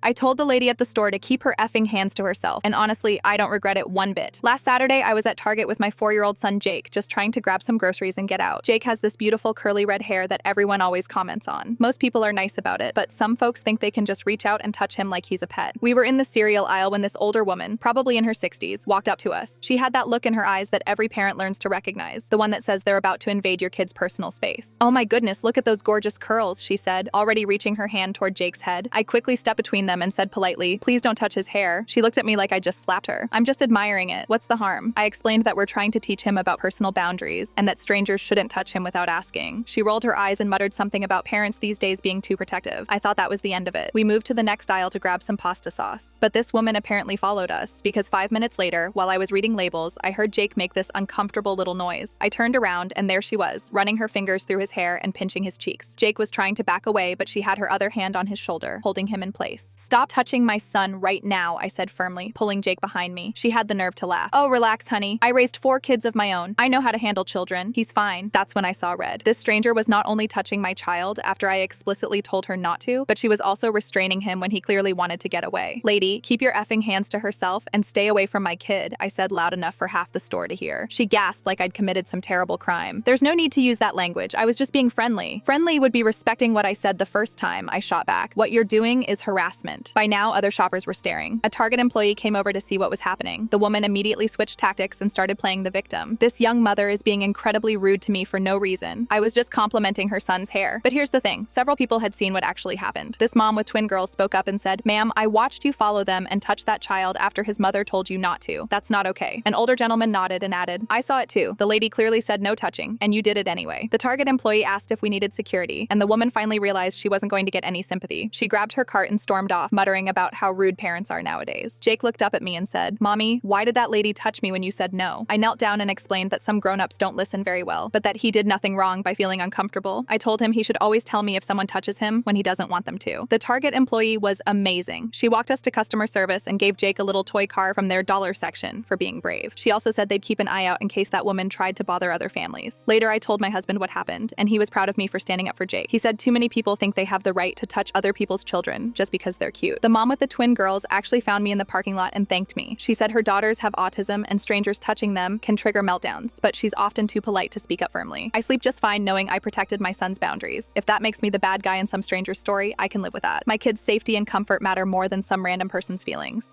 I told the lady at the store to keep her effing hands to herself, and honestly, I don't regret it one bit. Last Saturday, I was at Target with my 4-year-old son Jake, just trying to grab some groceries and get out. Jake has this beautiful curly red hair that everyone always comments on. Most people are nice about it, but some folks think they can just reach out and touch him like he's a pet. We were in the cereal aisle when this older woman, probably in her 60s, walked up to us. She had that look in her eyes that every parent learns to recognize, the one that says they're about to invade your kid's personal space. "Oh my goodness, look at those gorgeous curls," she said, already reaching her hand toward Jake's head. I quickly stepped between them and said politely, "Please don't touch his hair." She looked at me like I just slapped her. "I'm just admiring it. What's the harm?" I explained that we're trying to teach him about personal boundaries and that strangers shouldn't touch him without asking. She rolled her eyes and muttered something about parents these days being too protective. I thought that was the end of it. We moved to the next aisle to grab some pasta sauce. But this woman apparently followed us, because 5 minutes later, while I was reading labels, I heard Jake make this uncomfortable little noise. I turned around and there she was, running her fingers through his hair and pinching his cheeks. Jake was trying to back away, but she had her other hand on his shoulder, holding him in place. "Stop touching my son right now," I said firmly, pulling Jake behind me. She had the nerve to laugh. "Oh, relax, honey. I raised 4 kids of my own. I know how to handle children. He's fine." That's when I saw red. This stranger was not only touching my child after I explicitly told her not to, but she was also restraining him when he clearly wanted to get away. "Lady, keep your effing hands to herself and stay away from my kid," I said loud enough for half the store to hear. She gasped like I'd committed some terrible crime. "There's no need to use that language. I was just being friendly." "Friendly would be respecting what I said the first time," I shot back. "What you're doing is harassment." By now, other shoppers were staring. A Target employee came over to see what was happening. The woman immediately switched tactics and started playing the victim. "This young mother is being incredibly rude to me for no reason. I was just complimenting her son's hair." But here's the thing. Several people had seen what actually happened. This mom with twin girls spoke up and said, "Ma'am, I watched you follow them and touch that child after his mother told you not to. That's not okay." An older gentleman nodded and added, "I saw it too. The lady clearly said no touching, and you did it anyway." The Target employee asked if we needed security, and the woman finally realized she wasn't going to get any sympathy. She grabbed her cart and stormed off, muttering about how rude parents are nowadays. Jake looked up at me and said, "Mommy, why did that lady touch me when you said no?" I knelt down and explained that some grown-ups don't listen very well, but that he did nothing wrong by feeling uncomfortable. I told him he should always tell me if someone touches him when he doesn't want them to. The Target employee was amazing. She walked us to customer service and gave Jake a little toy car from their dollar section for being brave. She also said they'd keep an eye out in case that woman tried to bother other families. Later, I told my husband what happened, and he was proud of me for standing up for Jake. He said too many people think they have the right to touch other people's children just because they're cute. The mom with the twin girls actually found me in the parking lot and thanked me. She said her daughters have autism and strangers touching them can trigger meltdowns, but she's often too polite to speak up firmly. I sleep just fine knowing I protected my son's boundaries. If that makes me the bad guy in some stranger's story, I can live with that. My kid's safety and comfort matter more than some random person's feelings.